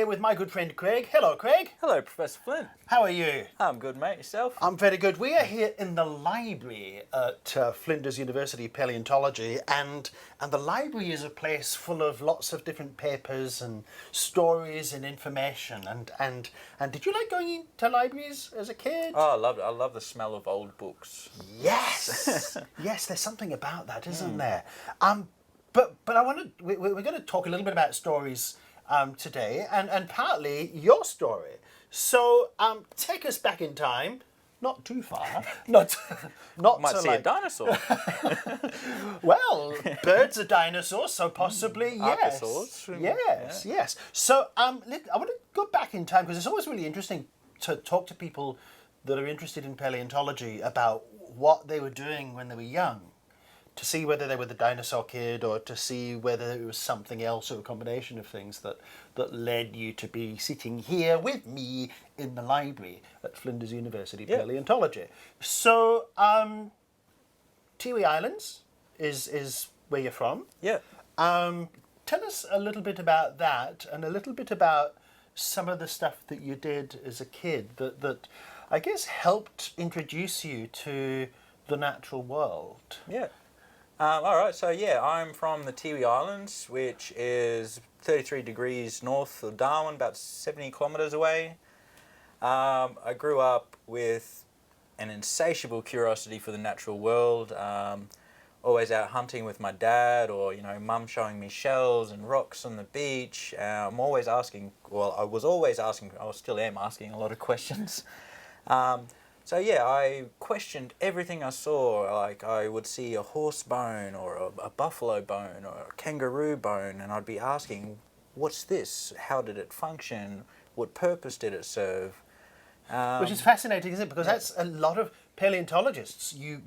here with my good friend Craig. Hello, Craig. Hello, Professor Flint. How are you? I'm good, mate. Yourself? I'm very good. We are here in the library at Flinders University Paleontology, and the library is a place full of lots of different papers and stories and information. And did you like going into libraries as a kid? Oh, I love it. I love the smell of old books. Yes, yes. There's something about that, isn't there? But I want to. We're going to talk a little bit about stories today, and partly your story. So take us back in time, not too far, not Might to see like, a dinosaur. Well, birds are dinosaurs, so possibly yes. Archosaurs. Yes. So I want to go back in time because it's always really interesting to talk to people that are interested in paleontology about what they were doing when they were young, to see whether they were the dinosaur kid or to see whether it was something else or a combination of things that led you to be sitting here with me in the library at Flinders University Paleontology. So, Tiwi Islands is where you're from. Yeah. Tell us a little bit about that and a little bit about some of the stuff that you did as a kid that I guess helped introduce you to the natural world. Yeah. All right, so yeah, I'm from the Tiwi Islands, which is 33 degrees north of Darwin, about 70 kilometres away. I grew up with an insatiable curiosity for the natural world, always out hunting with my dad, or, mum showing me shells and rocks on the beach. I still am asking a lot of questions. So yeah, I questioned everything I saw. Like I would see a horse bone or a buffalo bone or a kangaroo bone, and I'd be asking, what's this? How did it function? What purpose did it serve? Which is fascinating, isn't it? Because that's a lot of paleontologists. You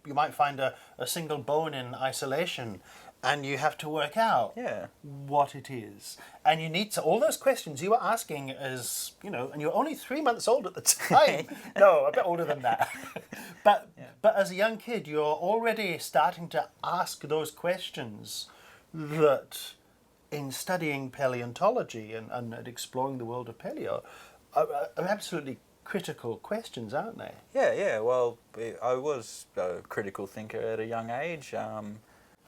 might find a single bone in isolation, and you have to work out what it is. And you need to, all those questions you were asking as, and you're only 3 months old at the time. No, a bit older than that. But as a young kid, you're already starting to ask those questions that in studying paleontology and exploring the world of paleo are absolutely critical questions, aren't they? Yeah. Well, I was a critical thinker at a young age.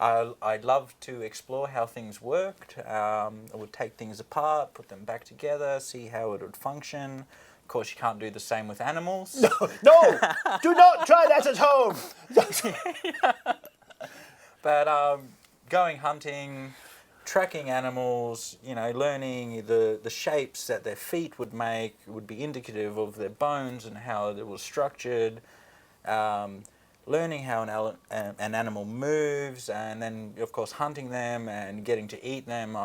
I loved to explore how things worked. I would take things apart, put them back together, see how it would function. Of course, you can't do the same with animals. No, do not try that at home. But going hunting, tracking animals, learning the shapes that their feet would make would be indicative of their bones and how it was structured. Learning how an animal moves, and then of course hunting them and getting to eat them,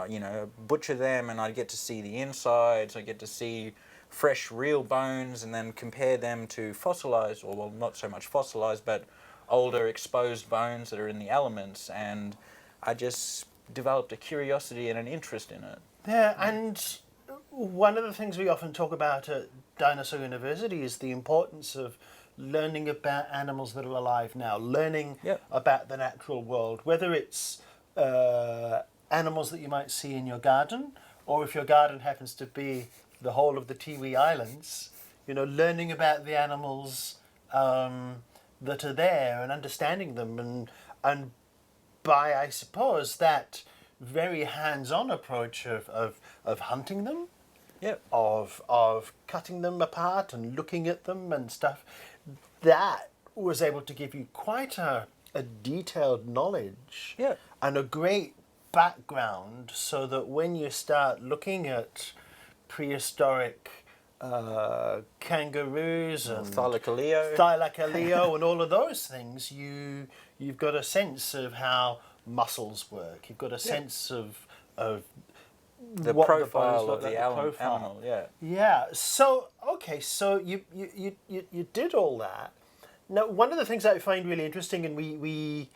butcher them, and I get to see the insides. I get to see fresh, real bones, and then compare them to fossilized, or well, not so much fossilized, but older exposed bones that are in the elements. And I just developed a curiosity and an interest in it. Yeah, and one of the things we often talk about at Dinosaur University is the importance of learning about animals that are alive now, learning about the natural world, whether it's animals that you might see in your garden, or if your garden happens to be the whole of the Tiwi Islands, learning about the animals that are there and understanding them, and by, I suppose, that very hands-on approach of hunting them, of cutting them apart and looking at them and stuff, that was able to give you quite a detailed knowledge and a great background, so that when you start looking at prehistoric kangaroos and thylacoleo and all of those things, you've got a sense of how muscles work. You've got a sense of the profile of the animal. Yeah. So so you did all that. Now, one of the things I find really interesting, and we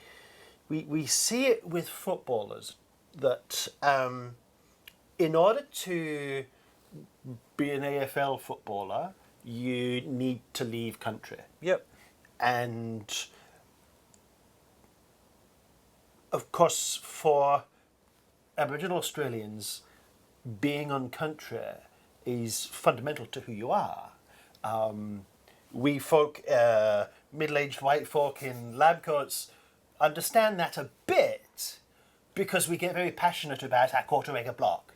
see it with footballers, that in order to be an AFL footballer, you need to leave country. Yep. And of course, for Aboriginal Australians, being on country is fundamental to who you are. We folk, middle-aged white folk in lab coats, understand that a bit because we get very passionate about our quarter-acre block.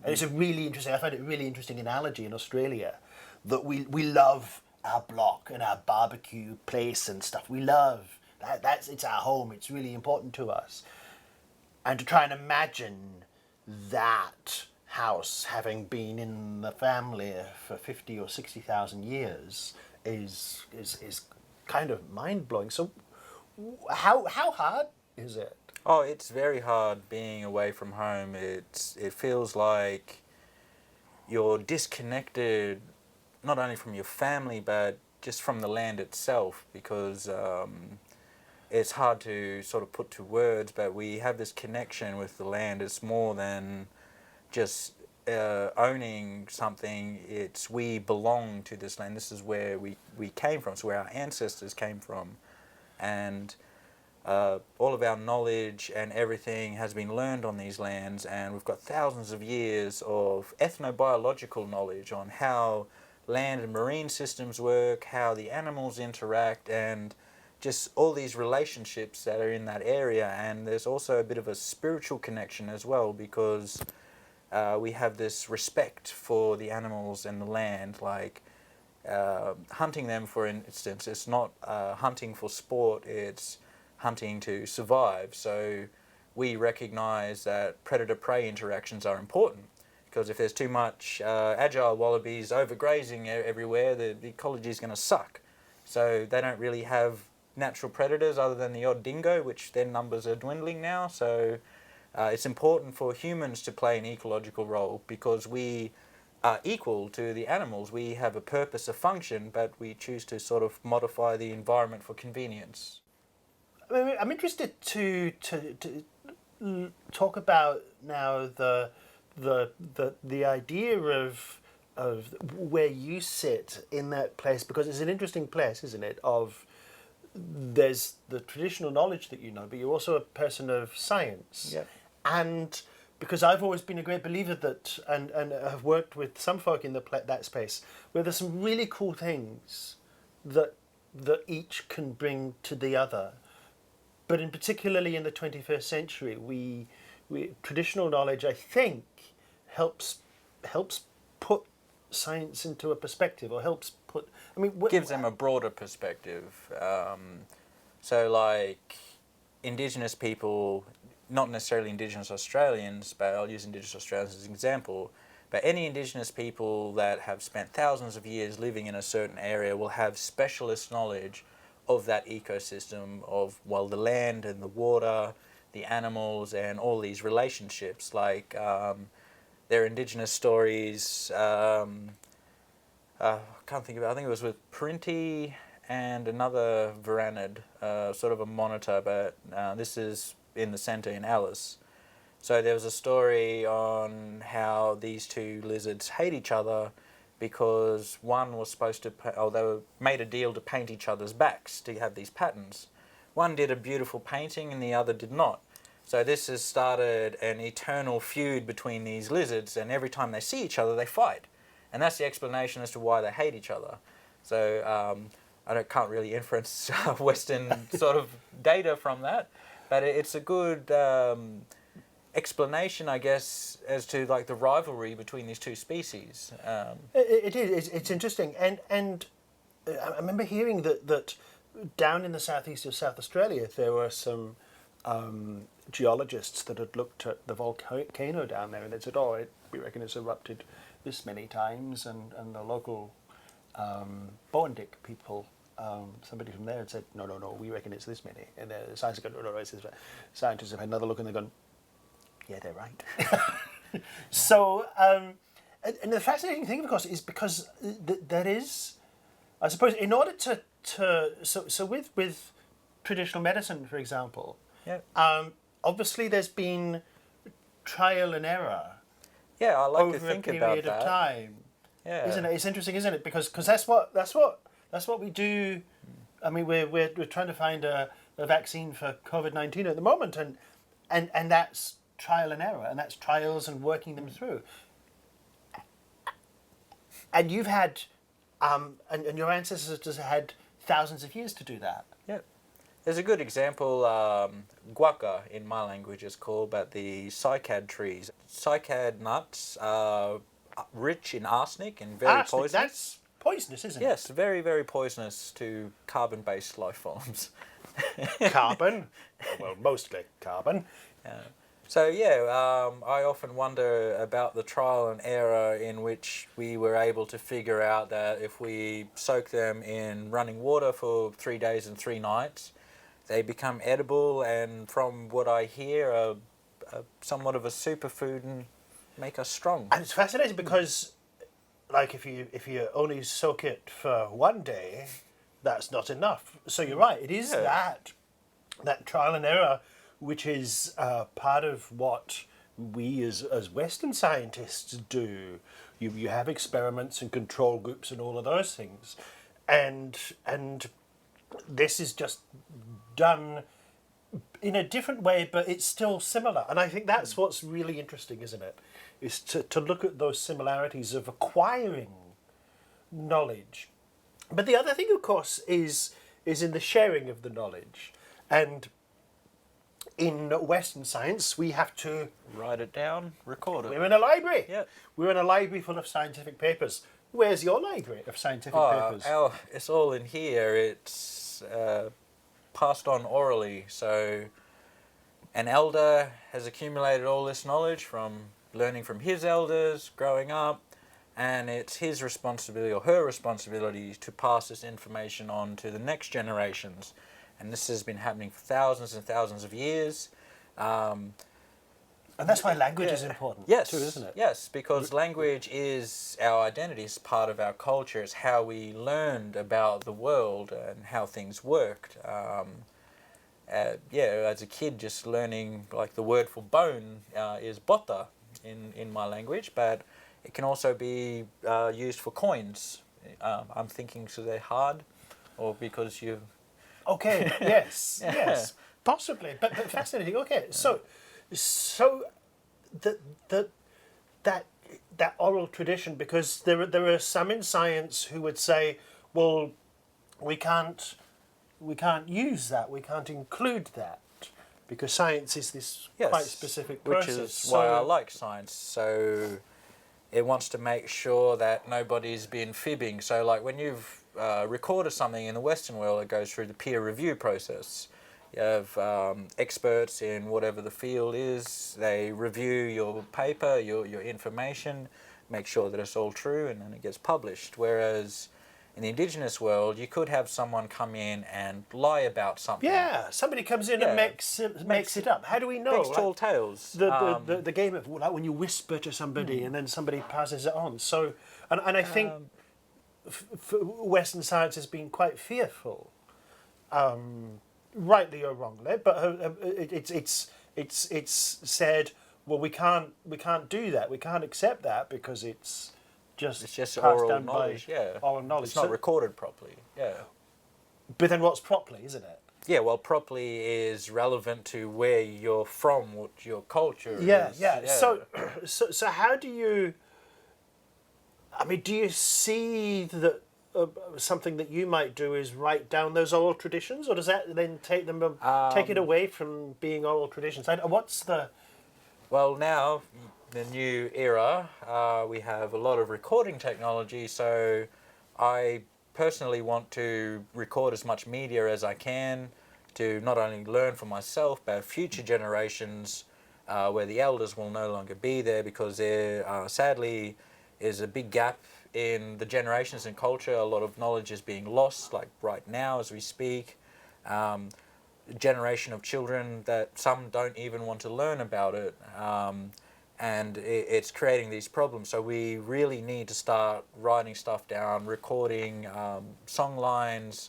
And it's a really interesting, I find it a really interesting analogy in Australia that we love our block and our barbecue place and stuff. We love that. It's our home. It's really important to us. And to try and imagine that house having been in the family for 50 or 60,000 years is kind of mind-blowing. So how hard is it? Oh, it's very hard being away from home. It feels like you're disconnected not only from your family but just from the land itself, because it's hard to sort of put to words, but we have this connection with the land. It's more than just owning something. It's we belong to this land. This is where we came from. It's where our ancestors came from. And all of our knowledge and everything has been learned on these lands, and we've got thousands of years of ethnobiological knowledge on how land and marine systems work, how the animals interact, and just all these relationships that are in that area. And there's also a bit of a spiritual connection as well, because we have this respect for the animals and the land. Like hunting them, for instance, it's not hunting for sport, it's hunting to survive. So we recognize that predator-prey interactions are important, because if there's too much agile wallabies overgrazing everywhere, the ecology is going to suck. So they don't really have natural predators other than the odd dingo, which their numbers are dwindling now. So it's important for humans to play an ecological role, because we are equal to the animals. We have a purpose, a function, but we choose to sort of modify the environment for convenience. I'm interested to talk about now the idea of where you sit in that place, because it's an interesting place, isn't it? There's the traditional knowledge that you know, but you're also a person of science. Yep. And because I've always been a great believer that, and have worked with some folk in that space, where there's some really cool things that each can bring to the other. But in particularly in the 21st century, we traditional knowledge, I think, helps put science into a perspective, or helps put. I mean, gives them a broader perspective. So, like Indigenous people, not necessarily Indigenous Australians, but I'll use Indigenous Australians as an example. But any Indigenous people that have spent thousands of years living in a certain area will have specialist knowledge of that ecosystem, of, well, the land and the water, the animals, and all these relationships. Like their Indigenous stories, I can't think of it, I think it was with Perinti and another Varanid, sort of a monitor, but this is in the centre in Alice. So there was a story on how these two lizards hate each other because one was supposed to, they were made a deal to paint each other's backs to have these patterns. One did a beautiful painting and the other did not. So this has started an eternal feud between these lizards, and every time they see each other, they fight. And that's the explanation as to why they hate each other. So I can't really inference Western sort of data from that, but it's a good explanation, I guess, as to like the rivalry between these two species. It is. It's interesting, and I remember hearing that down in the southeast of South Australia there were some geologists that had looked at the volcano down there, and they said, "Oh, we reckon it's erupted this many times," and the local Bowendick people. Somebody from there had said, no, we reckon it's this many. And the scientists go, no, it's this many. Scientists have had another look and they've gone, yeah, they're right. So, and the fascinating thing, of course, is because there is, I suppose, in order so with traditional medicine, for example, obviously there's been trial and error. Yeah, I like over to think a period about of that. time. Yeah, Isn't it? It's interesting, isn't it? Because that's what we do. I mean, we're trying to find a vaccine for COVID-19 at the moment, and that's trial and error, and that's trials and working them through. And you've had, and your ancestors had thousands of years to do that. Yeah. There's a good example, guaca in my language is called, but the cycad trees. Cycad nuts are rich in arsenic and very poisonous. That's poisonous, isn't it? Yes, very, very poisonous to carbon-based life forms. Carbon, well, mostly carbon. So yeah, I often wonder about the trial and error in which we were able to figure out that if we soak them in running water for 3 days and 3 nights, they become edible, and from what I hear, are somewhat of a superfood and make us strong. And it's fascinating because, like, if you only soak it for 1 day, that's not enough. So you're right. It is that trial and error, which is part of what we as Western scientists do. You have experiments and control groups and all of those things, and this is just done in a different way, but it's still similar. And I think that's what's really interesting, isn't it? Is to look at those similarities of acquiring knowledge. But the other thing, of course, is in the sharing of the knowledge. And in Western science, we have to Write it down, record it. We're in a library. Yeah. We're in a library full of scientific papers. Where's your library of scientific papers? It's all in here. It's passed on orally. So an elder has accumulated all this knowledge from learning from his elders, growing up, and it's his responsibility or her responsibility to pass this information on to the next generations. And this has been happening for thousands and thousands of years. And that's why language is important, yes, too, isn't it? Yes, because language is our identity, it's part of our culture, it's how we learned about the world and how things worked. As a kid, just learning, like the word for bone is bota in my language, but it can also be used for coins. I'm thinking, so they're hard, or because you... Okay, yes, yes, possibly, but fascinating. Okay, so that oral tradition, because there are some in science who would say, well, we can't use that, we can't include that, because science is this quite specific process. Which is why I like science. So it wants to make sure that nobody's been fibbing. So like when you've recorded something in the Western world, it goes through the peer review process. You have experts in whatever the field is. They review your paper, your information, make sure that it's all true, and then it gets published. Whereas in the Indigenous world, you could have someone come in and lie about something. Yeah, somebody comes in and makes it up. How do we know? Makes tall tales. The game of, like, when you whisper to somebody and then somebody passes it on. So, and I think Western science has been quite fearful, rightly or wrongly, but it's said, well, we can't do that. We can't accept that because it's just passed oral down knowledge. by oral knowledge. It's not recorded properly. Yeah. But then what's properly, isn't it? Yeah, well, properly is relevant to where you're from, what your culture is. Yeah. So how do you... I mean, do you see that something that you might do is write down those oral traditions, or does that then take it away from being oral traditions? What's the... Well, now, the new era, we have a lot of recording technology, so I personally want to record as much media as I can to not only learn for myself, but future generations where the elders will no longer be there, because there sadly is a big gap in the generations and culture. A lot of knowledge is being lost, like right now as we speak. Generation of children that some don't even want to learn about it, and it's creating these problems. So we really need to start writing stuff down, recording song lines,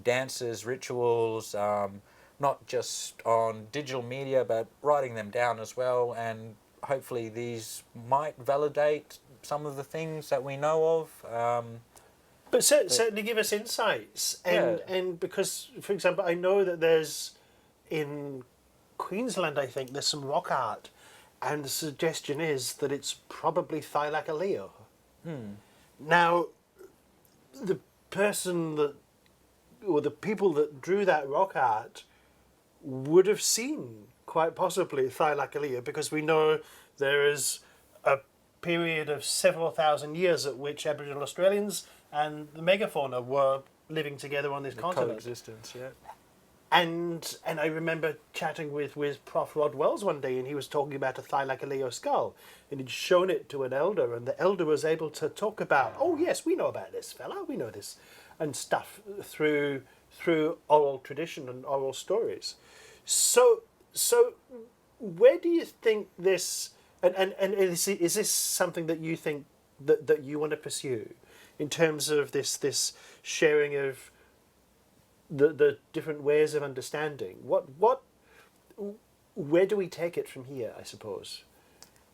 dances, rituals, not just on digital media, but writing them down as well. And hopefully these might validate some of the things that we know of. But certainly give us insights. And because, for example, I know that there's in Queensland, I think, there's some rock art, and the suggestion is that it's probably Thylacoleo. Now, the person that, or the people that drew that rock art would have seen, quite possibly, Thylacoleo, because we know there is a period of several thousand years at which Aboriginal Australians and the megafauna were living together on this continent. Coexistence, yeah. And I remember chatting with Prof. Rod Wells one day, and he was talking about a Thylacoleo skull, and he'd shown it to an elder, and the elder was able to talk about, oh yes, we know about this fella, we know this, and stuff through oral tradition and oral stories. So where do you think this, and is this something that you think that you want to pursue in terms of this sharing of the different ways of understanding? Where do we take it from here, I suppose?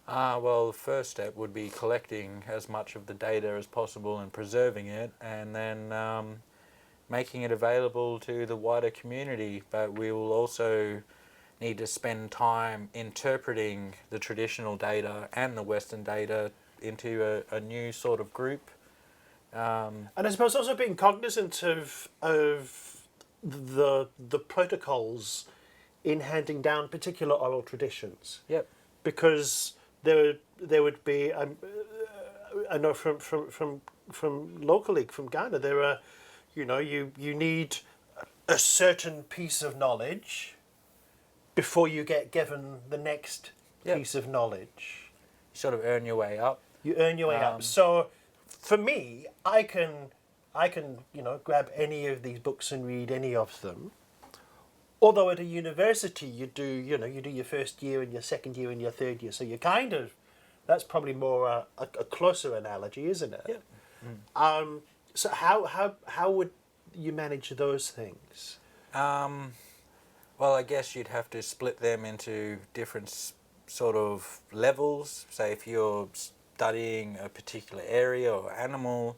Well, the first step would be collecting as much of the data as possible and preserving it, and then making it available to the wider community. But we will also need to spend time interpreting the traditional data and the Western data into a new sort of group. And I suppose also being cognizant of the protocols in handing down particular oral traditions. Yep. Because there would be, I know from locally, from Ghana, there are, you need a certain piece of knowledge before you get given the next piece of knowledge. You sort of earn your way up. You earn your way up. So for me, I can grab any of these books and read any of them. Although at a university you do your first year and your second year and your third year, so you that's probably more a closer analogy, isn't it? Yeah. So how would you manage those things? Well, I guess you'd have to split them into different sort of levels. Say if you're studying a particular area or animal,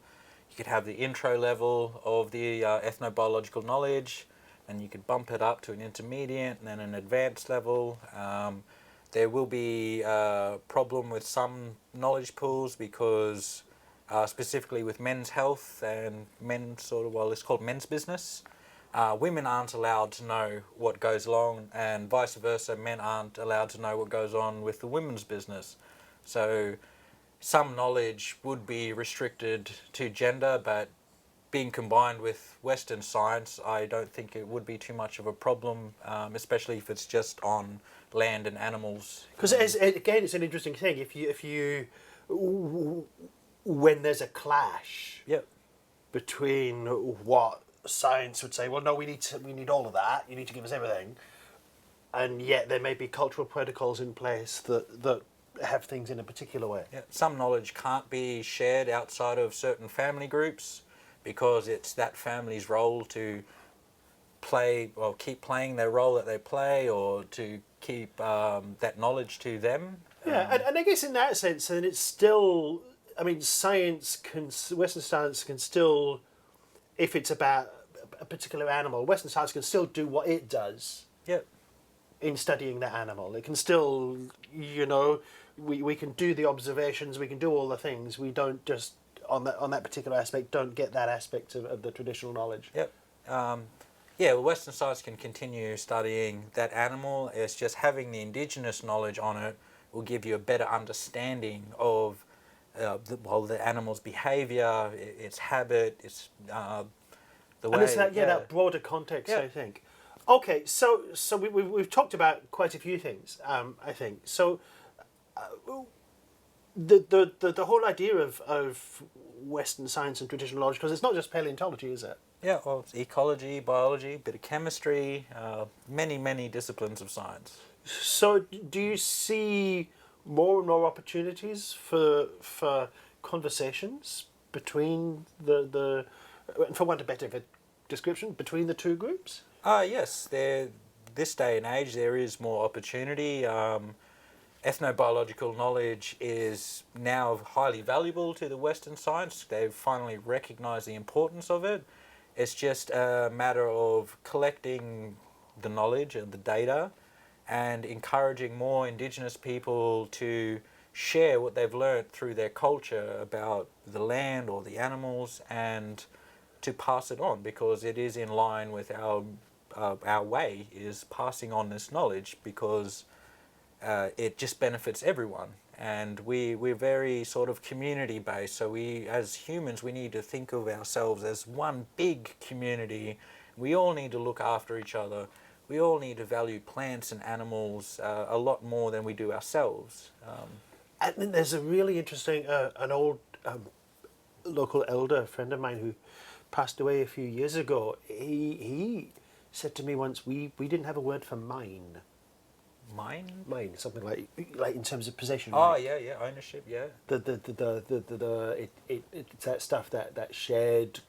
you could have the intro level of the ethnobiological knowledge, and you could bump it up to an intermediate and then an advanced level. There will be a problem with some knowledge pools because specifically with men's health and it's called men's business. Women aren't allowed to know what goes on, and vice versa, men aren't allowed to know what goes on with the women's business. So some knowledge would be restricted to gender, but being combined with Western science, I don't think it would be too much of a problem, especially if it's just on land and animals. Because again, it's an interesting thing. When there's a clash between what science would say, well, no, we need all of that. You need to give us everything, and yet there may be cultural protocols in place that have things in a particular way. Yeah. Some knowledge can't be shared outside of certain family groups because it's that family's role to keep playing their role that they play, or to keep that knowledge to them. Yeah, and I guess in that sense, then it's still, Western science can still, if it's about a particular animal, Western science can still do what it does. Yep. In studying that animal, it can still, we can do the observations, we can do all the things. We don't just on that particular aspect don't get that aspect of the traditional knowledge. Yep. Well, Western science can continue studying that animal. It's just having the indigenous knowledge on it will give you a better understanding of the animal's behaviour, its habit, its the way. And it's that broader context, I think. Okay, so we've talked about quite a few things, I think. So the whole idea of Western science and traditional knowledge, because it's not just paleontology, is it? Yeah, well, it's ecology, biology, bit of chemistry, many disciplines of science. So do you see more and more opportunities for conversations between the for want of a better description, between the two groups? Yes, this day and age there is more opportunity. Ethnobiological knowledge is now highly valuable to the Western science. They've finally recognised the importance of it. It's just a matter of collecting the knowledge and the data and encouraging more Indigenous people to share what they've learnt through their culture about the land or the animals, and to pass it on, because it is in line with our way is passing on this knowledge, because it just benefits everyone. And we're very sort of community based, so we as humans we need to think of ourselves as one big community. We all need to look after each other. We all need to value plants and animals a lot more than we do ourselves. And then there's a really interesting, an old local elder, friend of mine who passed away a few years ago. He said to me once, we didn't have a word for mine. Mine, something like in terms of possession. Oh, right? yeah, ownership, yeah. It's that stuff, that shared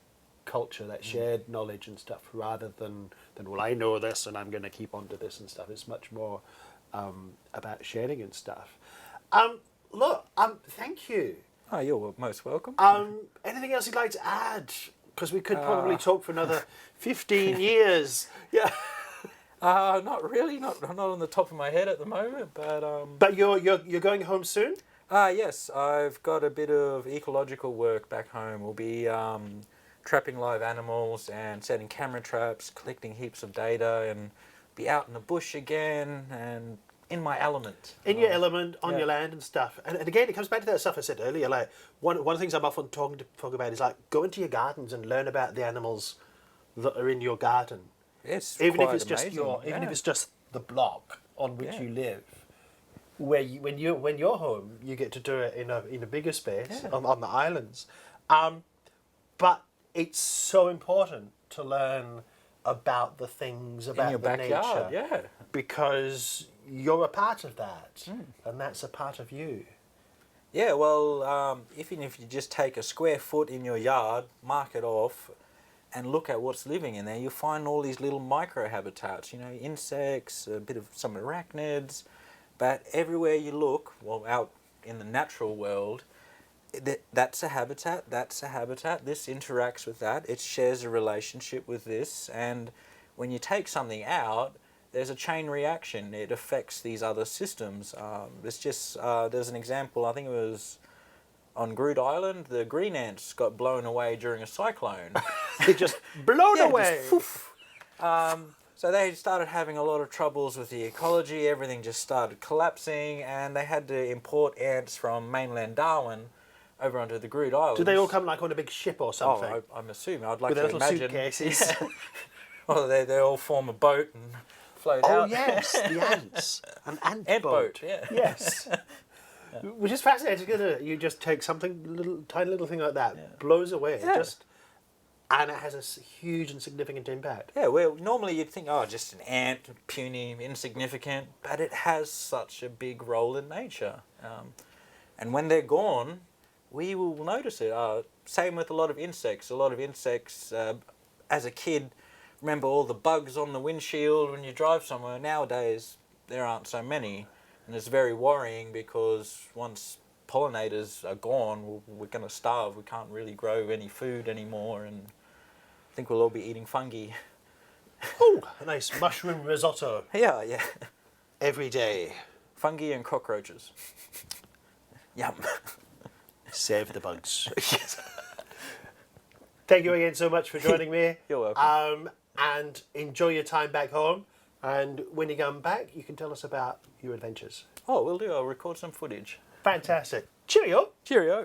culture, that shared knowledge and stuff, rather than well, I know this and I'm going to keep on to this and stuff. It's much more about sharing and stuff. Look, thank you. Oh, you're most welcome. Anything else you'd like to add? Because we could probably talk for another 15 years. Yeah. Not really, not on the top of my head at the moment, but... But you're going home soon? Yes, I've got a bit of ecological work back home. We'll be trapping live animals and setting camera traps, collecting heaps of data, and be out in the bush again and in my element. In your element, on your land and stuff. And again, it comes back to that stuff I said earlier. Like one of the things I'm often talk about is like go into your gardens and learn about the animals that are in your garden. It's Even if quite it's just amazing. even if it's just the block on which you live, where when you're home, you get to do it in a bigger space on the islands. But it's so important to learn about the things about in your the backyard, nature, because you're a part of that, and that's a part of you. Yeah, well, even if you just take a square foot in your yard, mark it off, and look at what's living in there, you'll find all these little microhabitats, insects, a bit of some arachnids, but everywhere you look, well, out in the natural world, that's a habitat, this interacts with that, it shares a relationship with this, and when you take something out, there's a chain reaction, it affects these other systems. There's an example, I think it was on Craig Island, the green ants got blown away during a cyclone. They just blown away. So they started having a lot of troubles with the ecology, everything just started collapsing, and they had to import ants from mainland Darwin over onto the Craig Islands. Do they all come like on a big ship or something? Oh, I'm assuming. I'd like with to little imagine. Suitcases. Yeah. Well, they all form a boat and float out. Oh yes, the ants. An ant boat. Yeah. Yes. Which is fascinating, isn't it? You just take something, tiny little thing like that, blows away, and it has a huge and significant impact. Yeah, well, normally you'd think, just an ant, puny, insignificant, but it has such a big role in nature. And when they're gone, we will notice it. Same with a lot of insects. A lot of insects, as a kid, remember all the bugs on the windshield when you drive somewhere. Nowadays, there aren't so many. And it's very worrying, because once pollinators are gone, we're going to starve. We can't really grow any food anymore, and I think we'll all be eating fungi. Oh, a nice mushroom risotto. Yeah. Every day. Fungi and cockroaches. Yum. Save the bugs. Thank you again so much for joining me. You're welcome. And enjoy your time back home. And when you come back, you can tell us about your adventures. Oh, will do. I'll record some footage. Fantastic. Cheerio. Cheerio.